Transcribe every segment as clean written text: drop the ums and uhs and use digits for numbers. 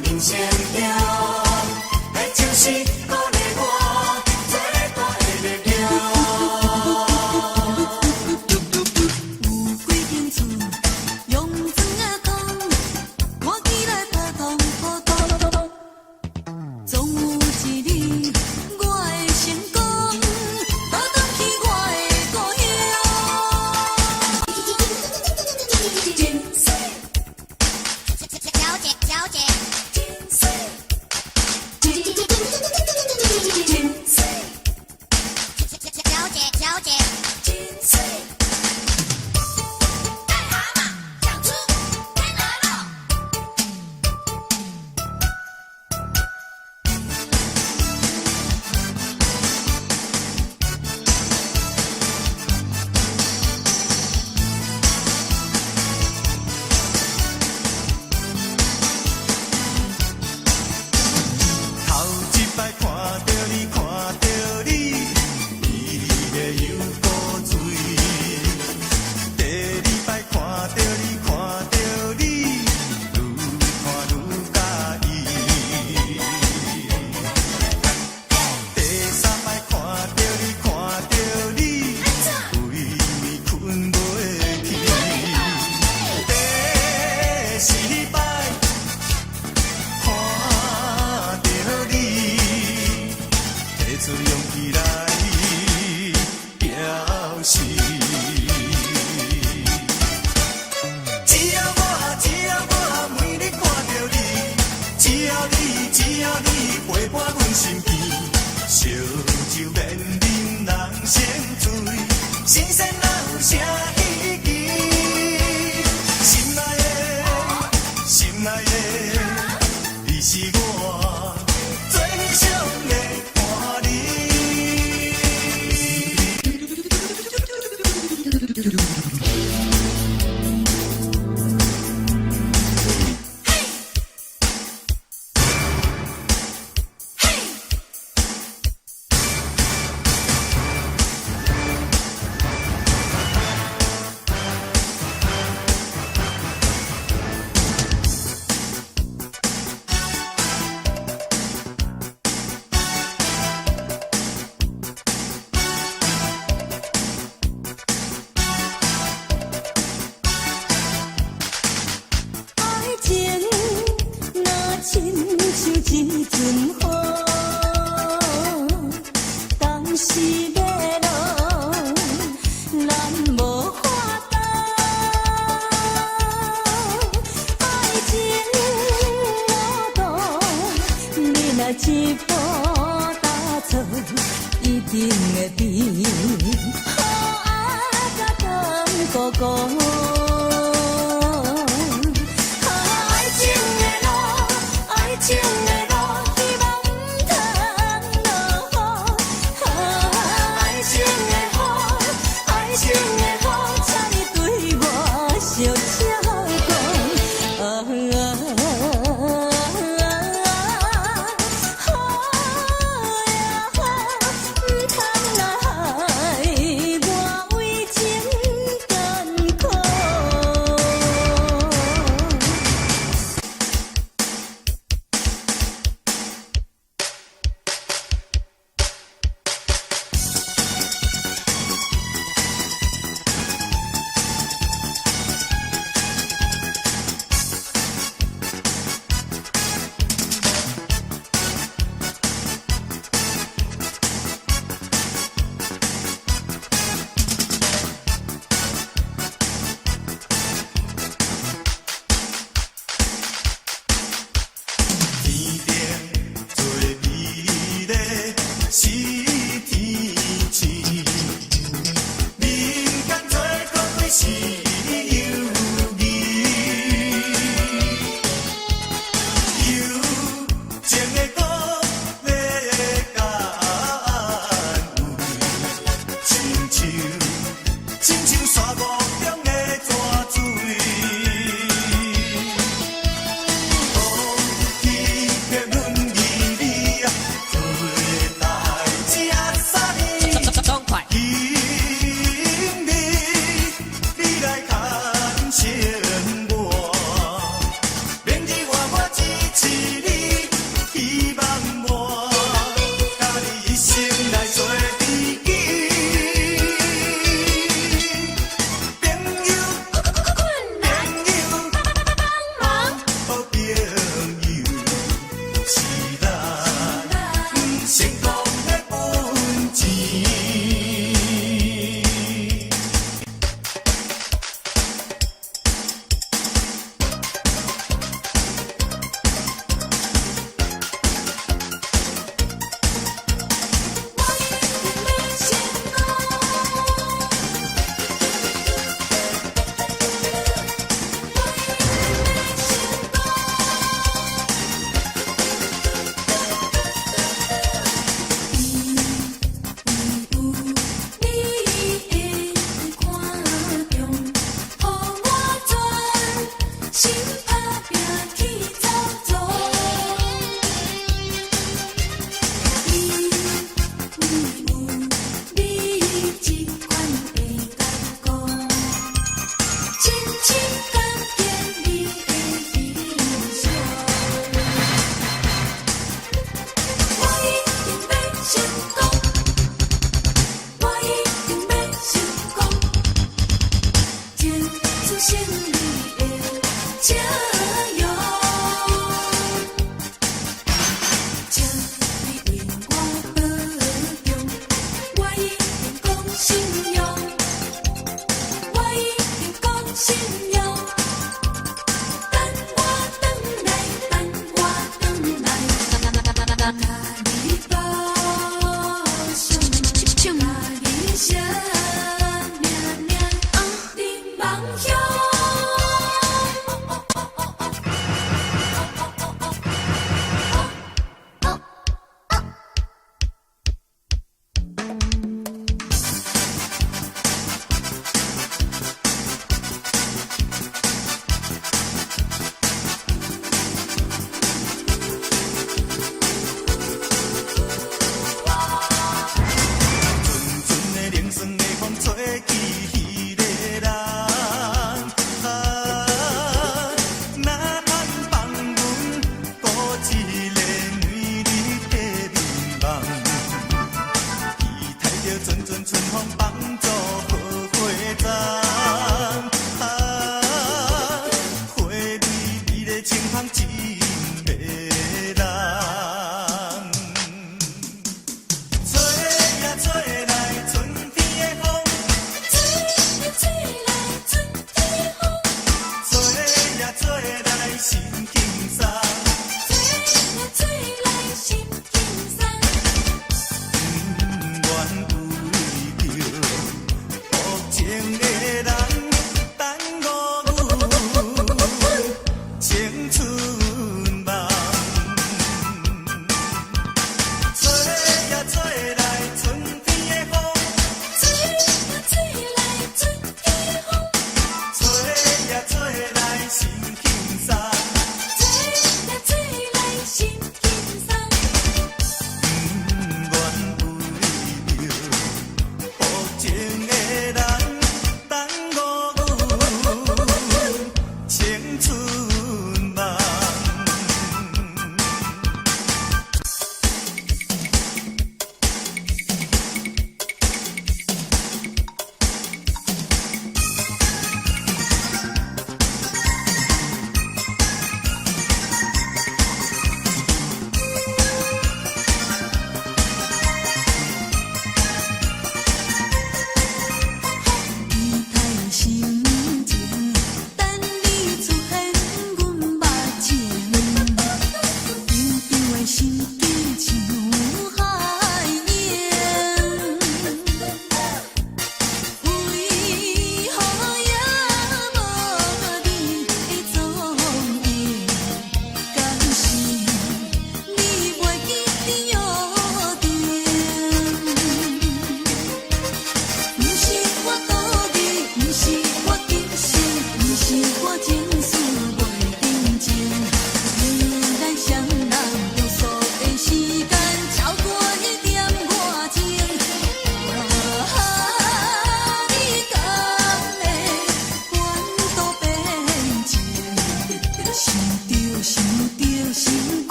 人生中，爱就是鼓励我做大的力量。有几间厝，用砖仔空，看起来普通普通，总有一日我会成功，倒转去我的故乡。真水，了解了解。真水，真水，了解了解。真水。癞蛤蟆长出天鹅肉。头一摆看到你，看到你，美丽的犹古水。第二摆看到你，看到你，愈看愈喜意。第三摆看到你，看到你，规暝困袂去。第四摆。看到你，提出勇气来表示。只要我每日看到你，只要你陪伴阮身边，烧酒免啉人生醉，新鲜哪有啥意义？心爱的，你是我最想的伴爱情若亲像一阵风，当时要落，咱无法度。爱情路途，你若一步踏错，一定会变好爱甲糖糊糊。爱情的路，希望不通落雨。爱情的好，爱情的好，请你对我小照顾。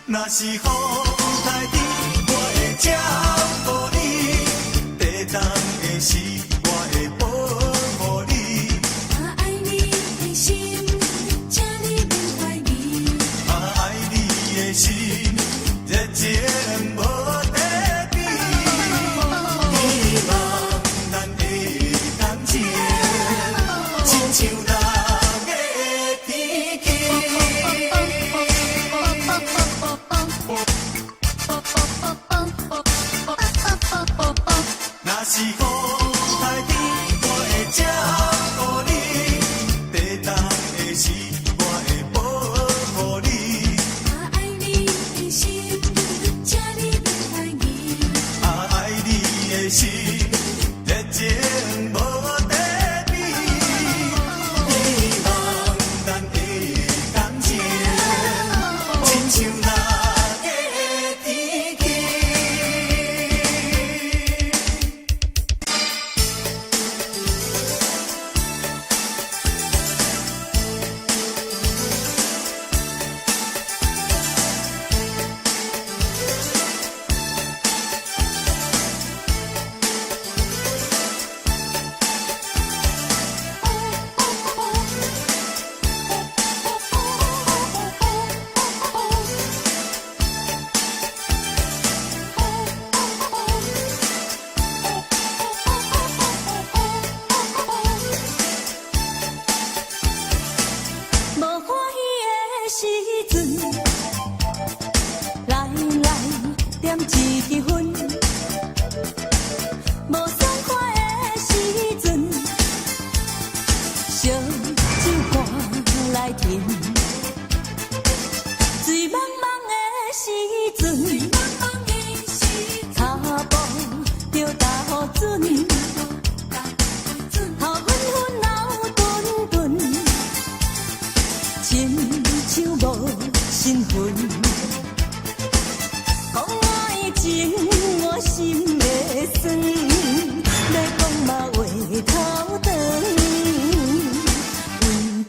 若是雨台天，我会照顾你；地动的时，我会保护你。爱你的心，请你别怀疑。爱你的心，热情无底边。希望咱会同情，亲像六月天气。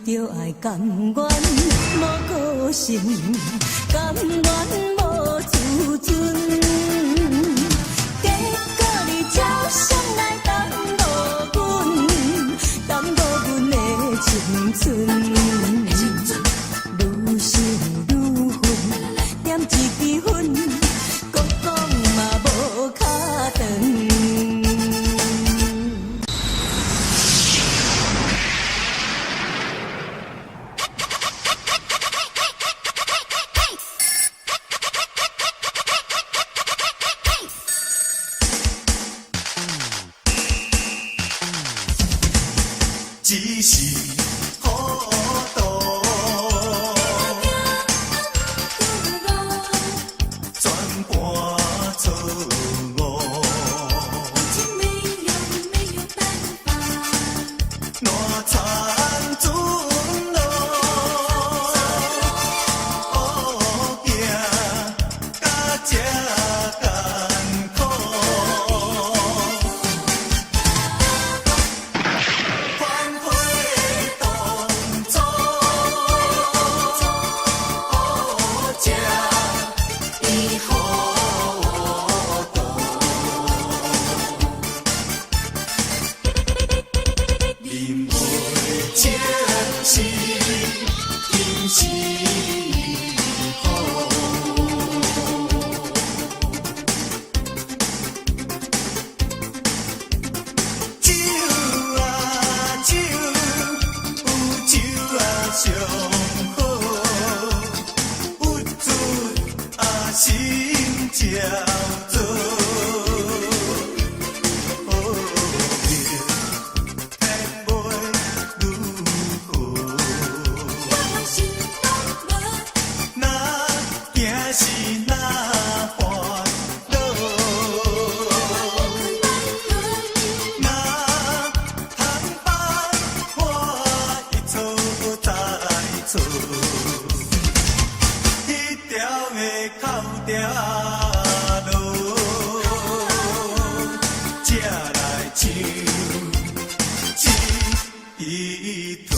着爱甘愿无个性，甘愿无自尊。结果你照常来耽误阮的青春。愈想愈恨，点一支烟，搁讲嘛无脚长。只是糊涂，全盘错误，烂残存落，行到这艰苦。上好，有准啊心照做，天袂如何？若行是若烦恼，若通放看伊错在错，迄条的口条路，才来唱一途。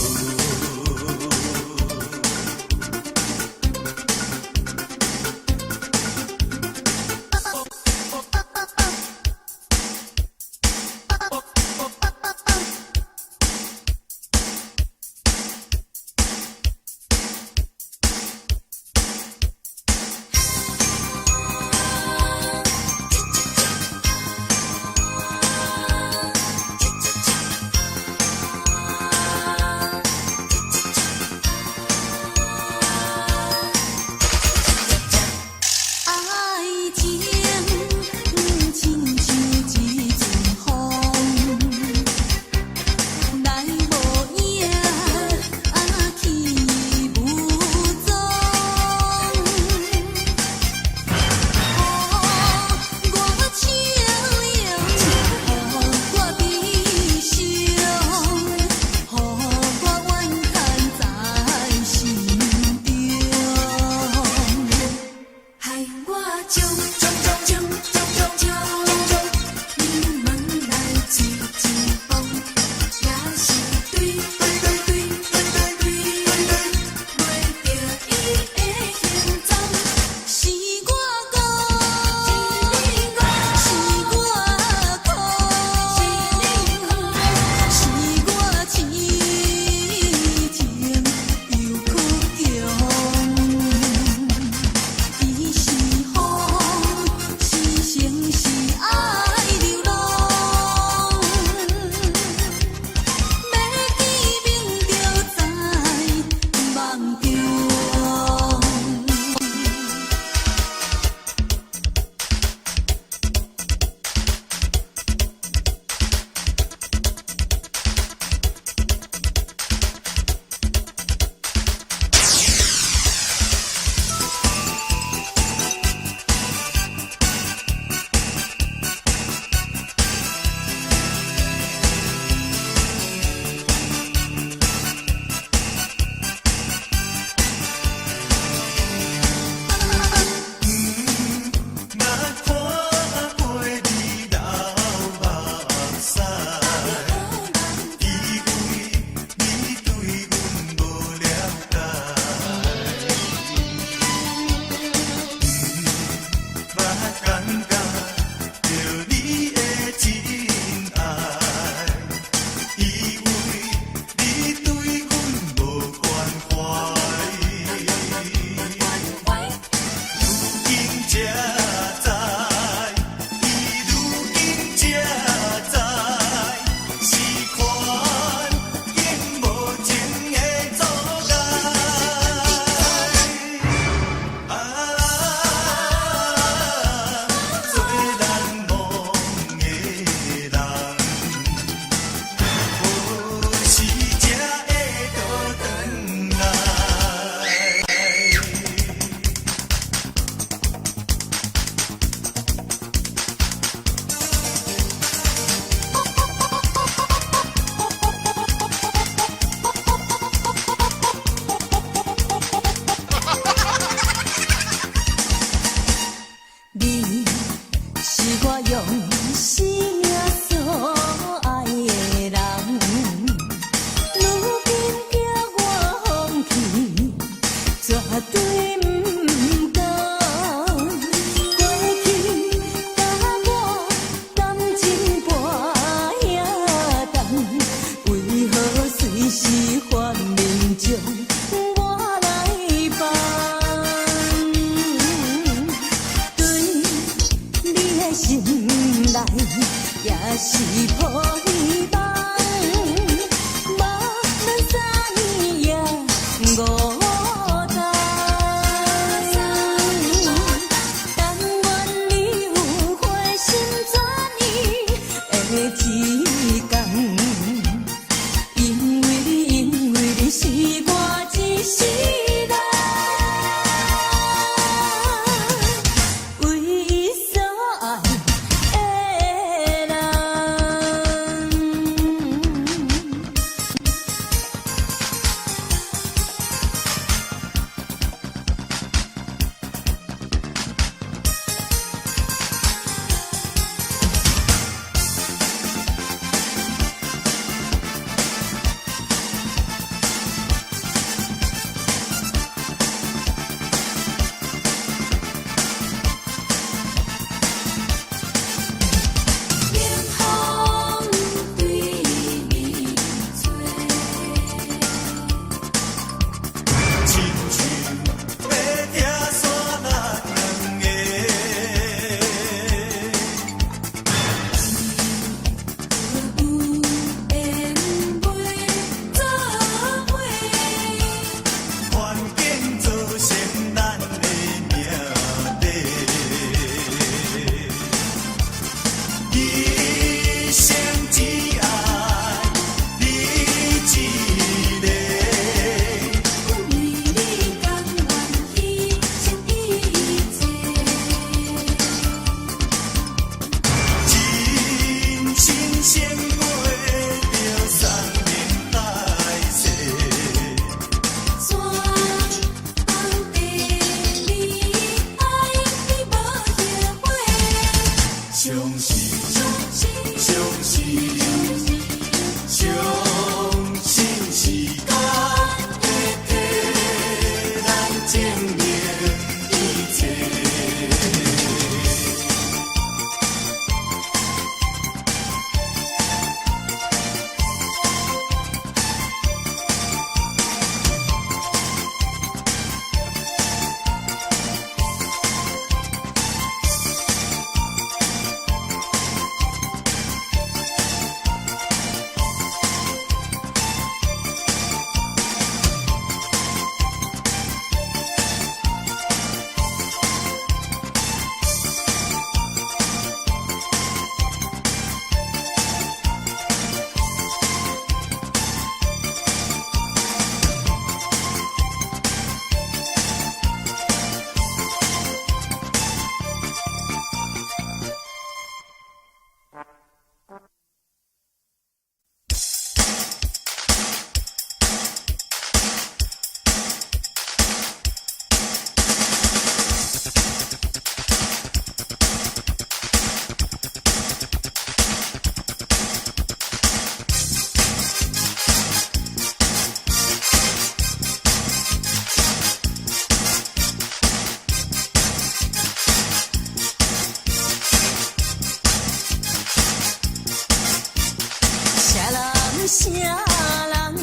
人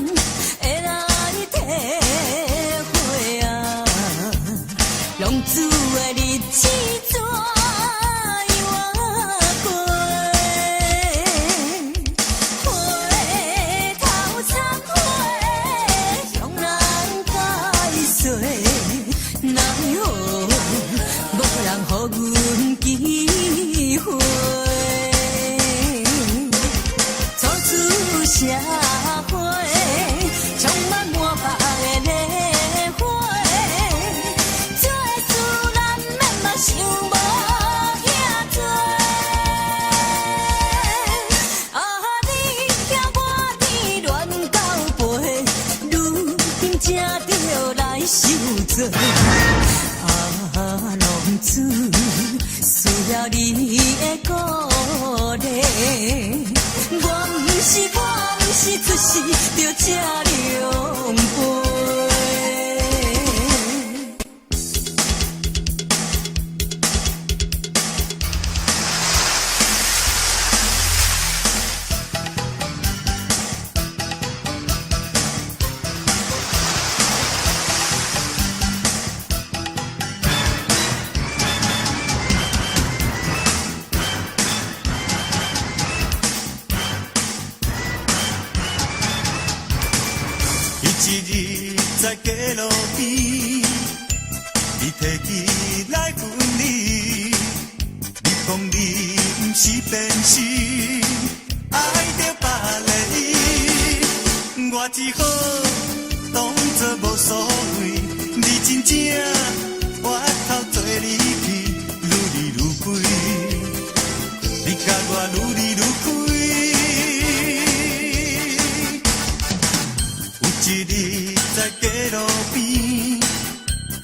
会来体会啊，浪子的日子怎样过？回头忏悔，向人解释，奈何无人予阮机会。初出社会，充满满腹的礼花，做事难免嘛想无遐多。啊，你惊我天乱交陪，如今才着来受罪。啊，浪子需要你的鼓励。我不是出世就这凉杯。一日在街路边，你提起来分你，你讲你不是变心，爱着别个我只好当作无所谓。你真正我头做你去，愈离愈贵，你甲我愈离愈开。一日在街路边，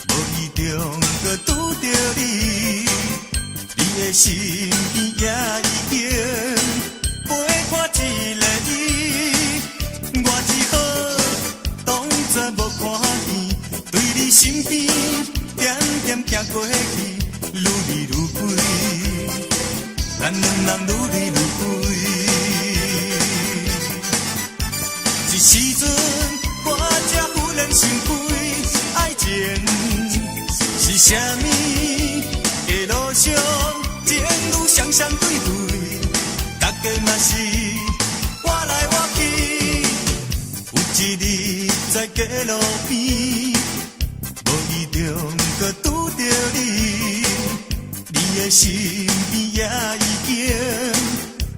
无意中搁拄着你，你的身边也已经陪我一个伊，我只好当作无看见，对你身边点点行过去，愈离愈开，咱两人愈离愈开。一时阵。我才忽然想开，爱情是啥物？在路上情侣双双对对，大家嘛是我来我去。有一日在街路边，无意中搁拄着你，你的身边也已经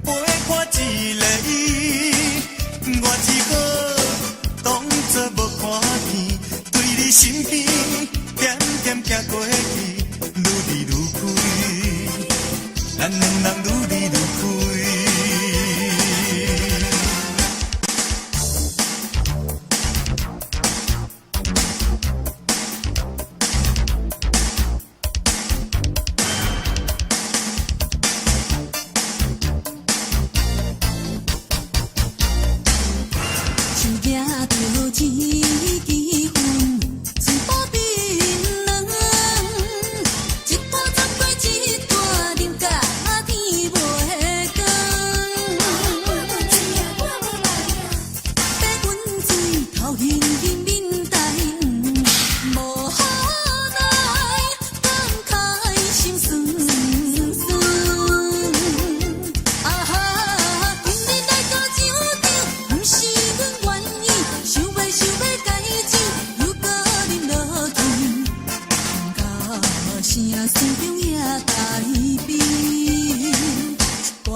陪我一个伊，我只好。当作无看见，对你身边点点行过去，愈离愈开，咱两人愈离愈开。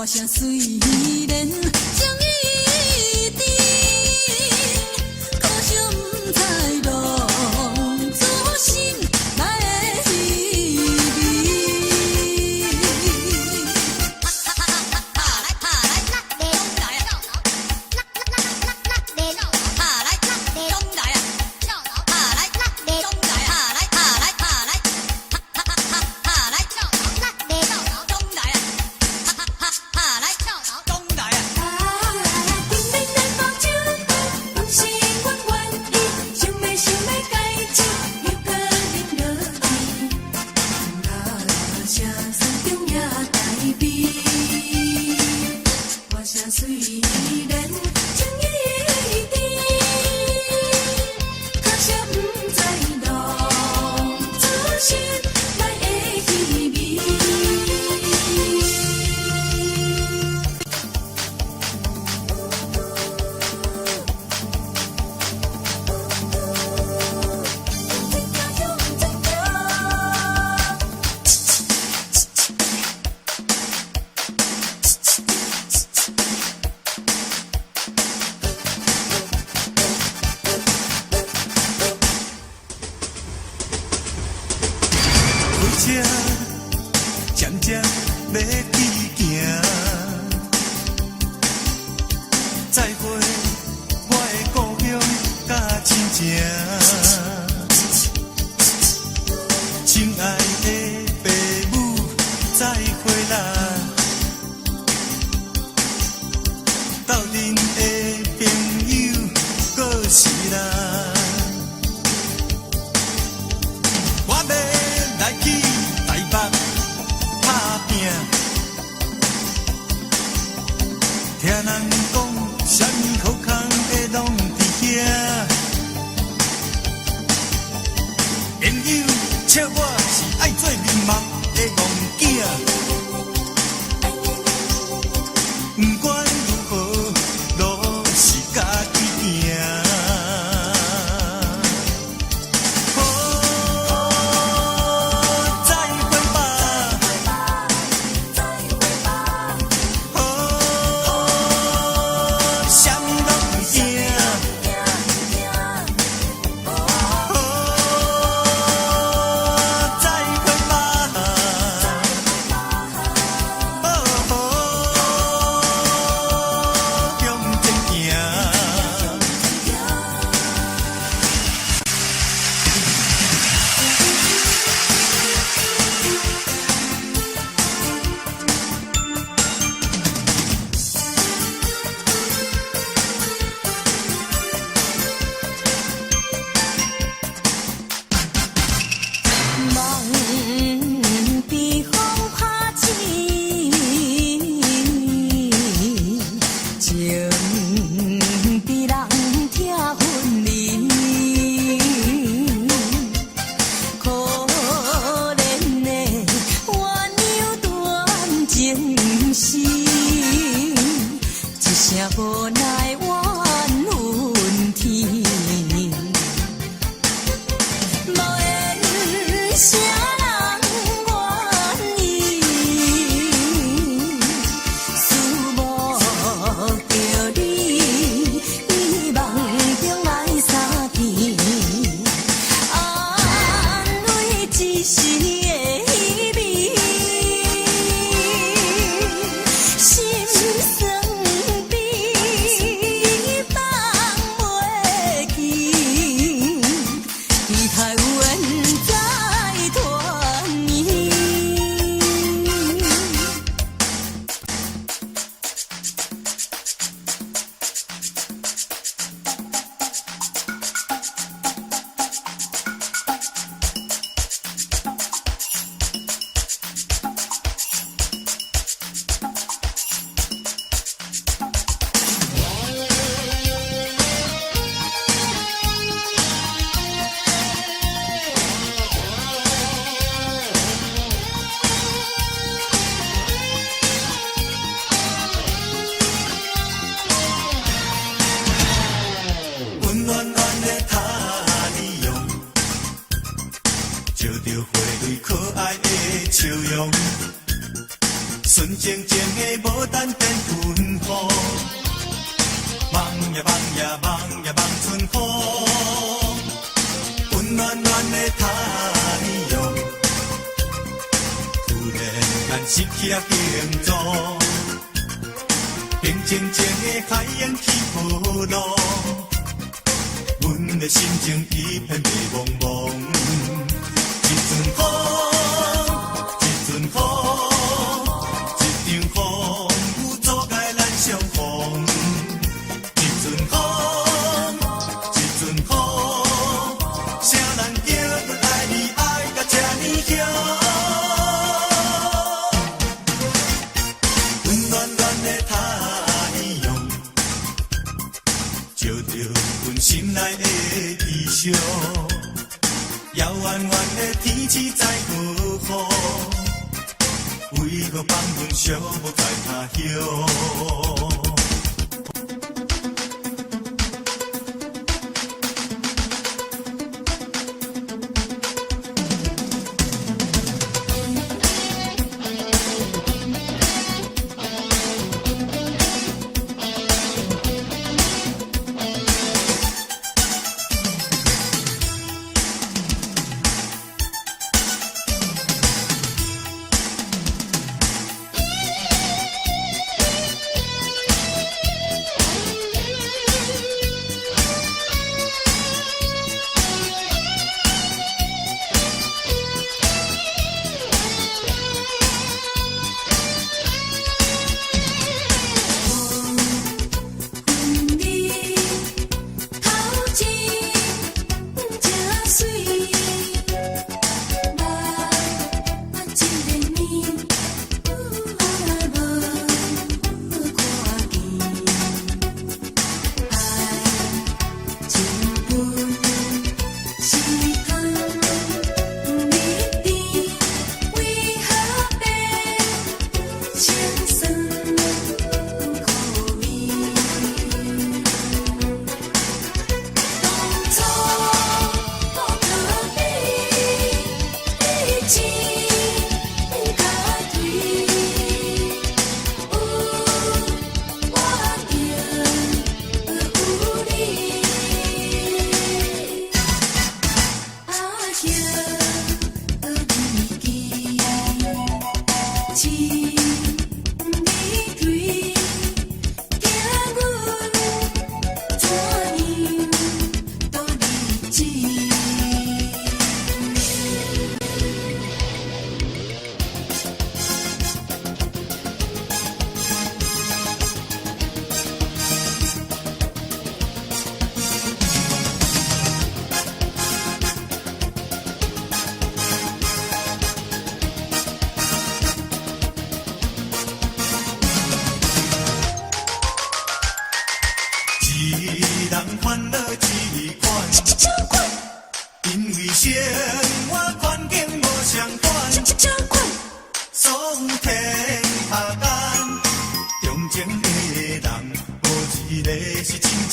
声虽然情意甜，可惜不知浪子心来的稀微。车，渐渐要去行。再会，我的故乡甲亲情。亲爱的父母，再会啦！斗阵的朋友，搁是啦。我要来去台北打拼，听人讲，啥物好康的拢伫遐。朋友，笑我是爱做面目的戆囝，不管如何，路是家己行。纯情情的无等变云雨，梦呀梦呀梦呀梦春风，温暖暖的太阳，突然间失去了形状，平静静的海洋起波浪，阮的心情一片白茫茫，一阵风，一阵风。心内的意象，遥远远的天气在何方？为何放阮寂寞在他乡？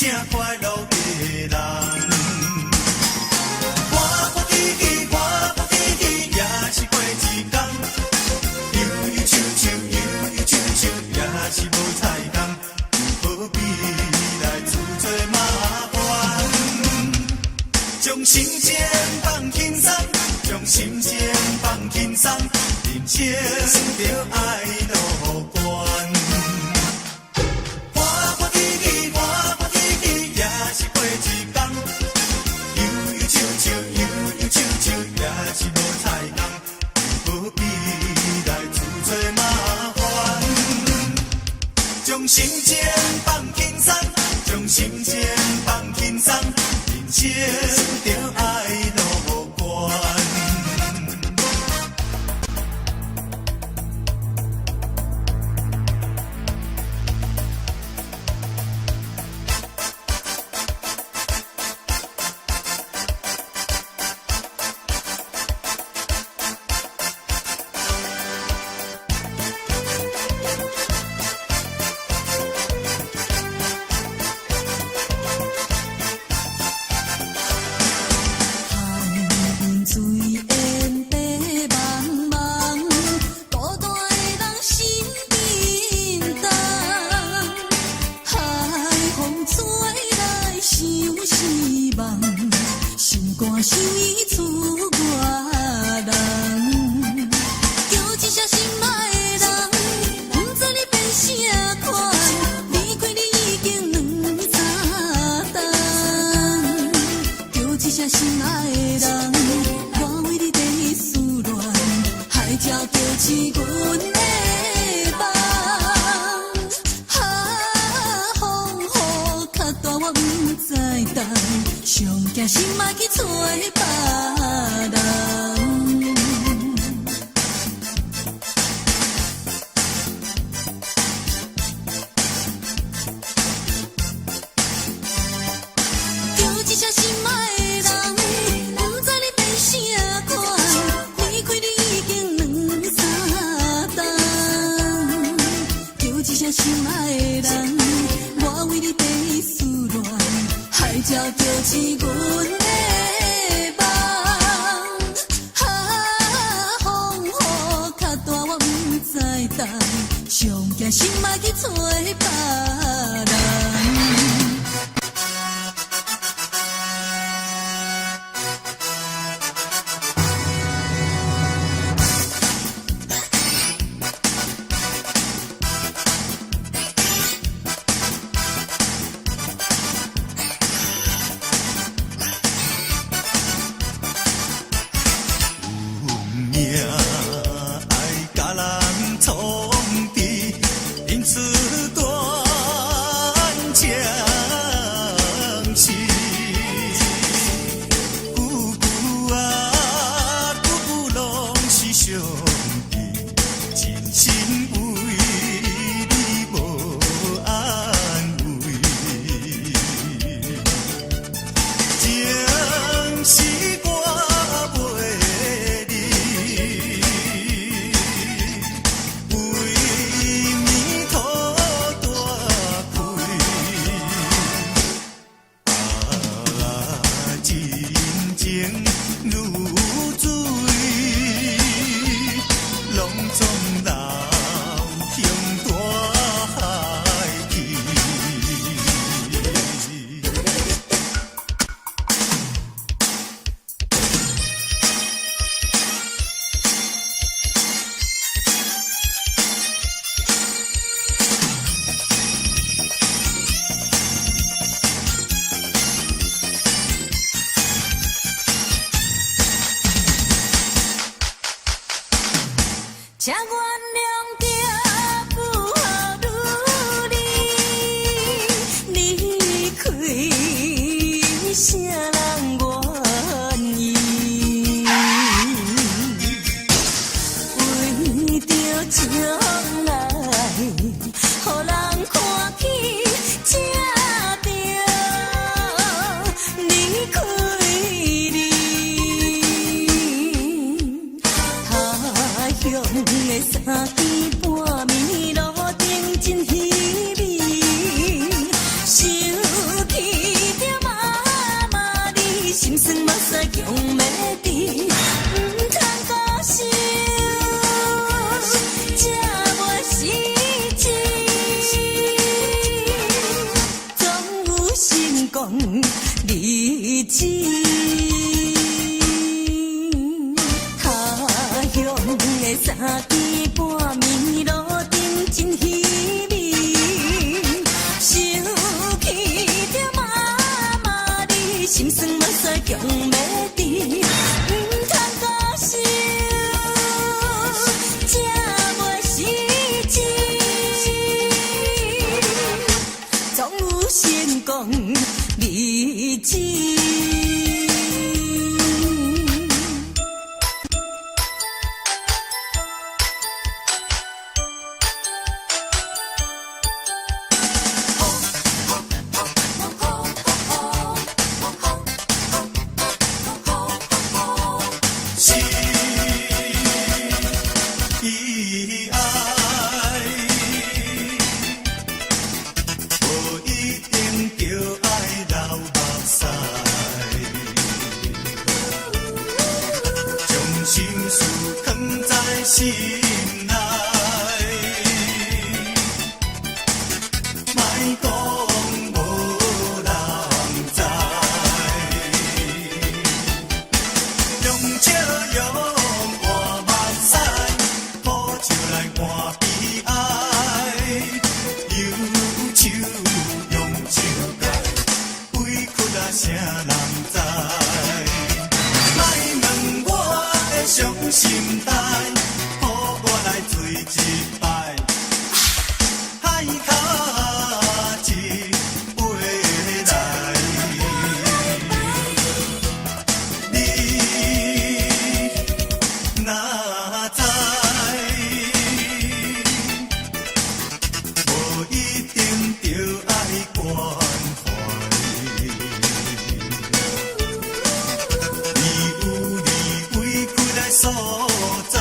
正快乐的人。看步起起，看步起起，也是过一天。悠悠唱唱，悠悠唱唱，也是无彩工。何必来自作麻烦？将心情放轻松，将心情放轻松，人生就爱乐观。看步起起，看步起起，也是过一天。悠悠唱唱，悠悠唱唱，也是无彩工。何必来自作麻烦？将心情放轻松，将心情放轻松，人生就爱乐观。想伊厝外人，叫一声心爱的人，不知你变啥款，离开你已经两三冬。叫一声心爱的人，我为你第思恋，海才叫起阮的梦。风雨较大我不知等。上惊心莫去找别人，叫一声心爱的人，不知你变啥款，离开你已经两三冬。叫一声心爱的人，我为你第思恋。才叫起阮的梦，风雨较大我不知等，上惊心莫去找别人。请原谅这不好女儿离开，啥人愿意？为着将来，予人看起，才着离开你。他乡的山。使强要治，唔通高烧，这袂实际。总有成功日子。他乡的三更半暝路灯真稀微，想起着妈妈你，心酸要使强要治，唔通高烧，这袂实际。总有成功日子。是伊爱，无一定就爱流目屎，将心事藏在心内，莫讲无人知。用笑容换目屎，抱手来换悲哀。忧愁用手解，委屈啊谁人知？莫问我的伤心事，予我来醉一摆。海脚一回来。哪知，无一定就爱关怀，你有你委屈的所在，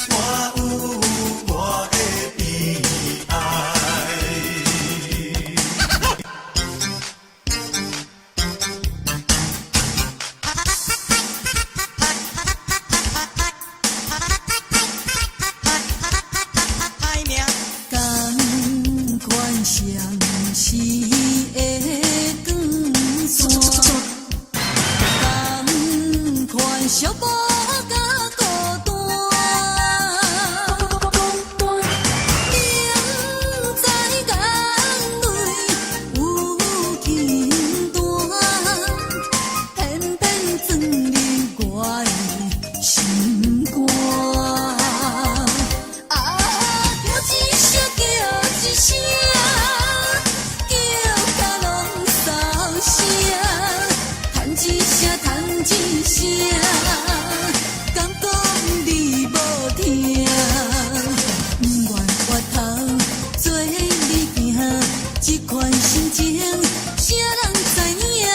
我有我的悲哀。甘愿相思的光线，甘愿寂寞甲孤单，明知眼泪有轻弹，偏偏钻入我的心肝。叫一声，叫一声，叫甲拢扫声，叹一声，叹一声，敢讲你无听？不愿回头做你行，这款心情，谁人知影？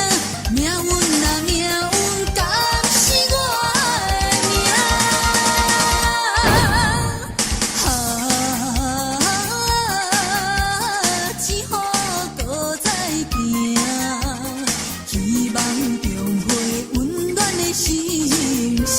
命运啊命运，敢是我的命？只好搁再行，希望重回温暖的心声。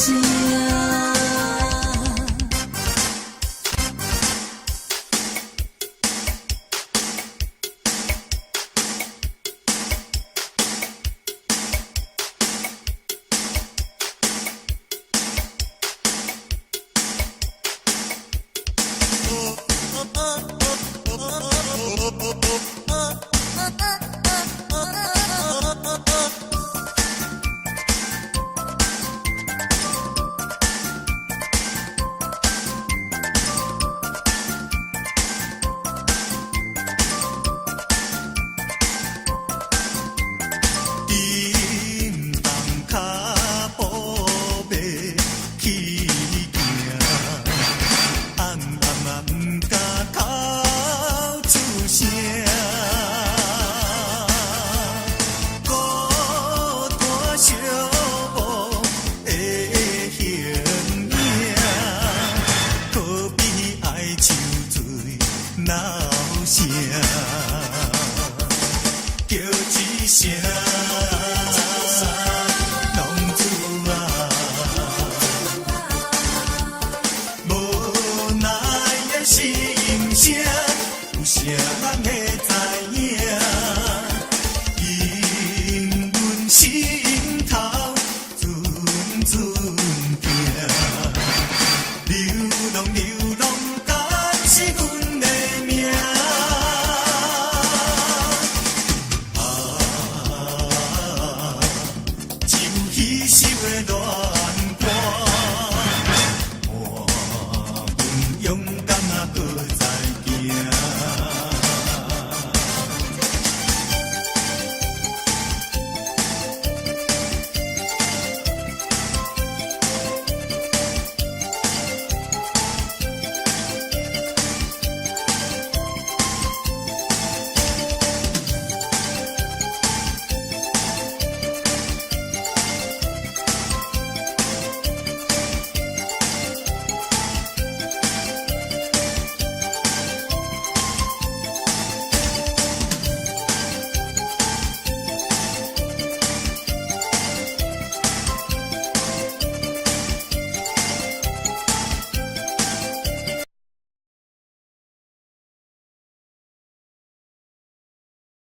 声。